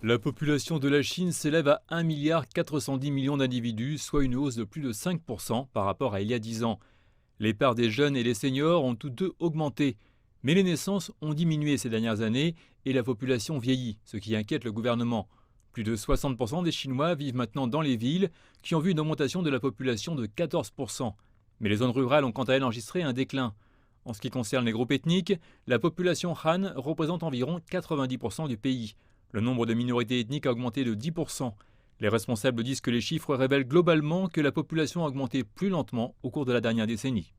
La population de la Chine s'élève à 1,410 milliard d'individus, soit une hausse de plus de 5% par rapport à il y a 10 ans. Les parts des jeunes et les seniors ont toutes deux augmenté. Mais les naissances ont diminué ces dernières années et la population vieillit, ce qui inquiète le gouvernement. Plus de 60% des Chinois vivent maintenant dans les villes, qui ont vu une augmentation de la population de 14%. Mais les zones rurales ont quant à elles enregistré un déclin. En ce qui concerne les groupes ethniques, la population Han représente environ 90% du pays. Le nombre de minorités ethniques a augmenté de 10%. Les responsables disent que les chiffres révèlent globalement que la population a augmenté plus lentement au cours de la dernière décennie.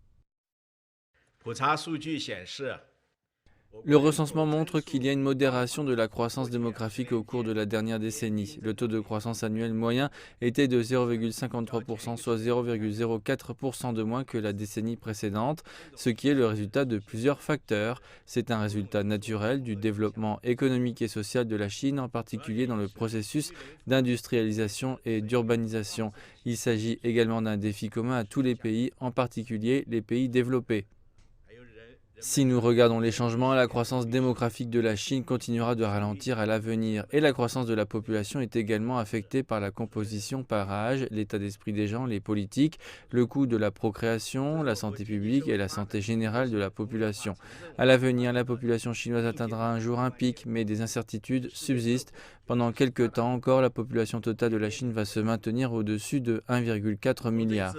Le recensement montre qu'il y a une modération de la croissance démographique au cours de la dernière décennie. Le taux de croissance annuel moyen était de 0,53%, soit 0,04% de moins que la décennie précédente, ce qui est le résultat de plusieurs facteurs. C'est un résultat naturel du développement économique et social de la Chine, en particulier dans le processus d'industrialisation et d'urbanisation. Il s'agit également d'un défi commun à tous les pays, en particulier les pays développés. Si nous regardons les changements, la croissance démographique de la Chine continuera de ralentir à l'avenir et la croissance de la population est également affectée par la composition par âge, l'état d'esprit des gens, les politiques, le coût de la procréation, la santé publique et la santé générale de la population. À l'avenir, la population chinoise atteindra un jour un pic, mais des incertitudes subsistent. Pendant quelques temps encore, la population totale de la Chine va se maintenir au-dessus de 1,4 milliard.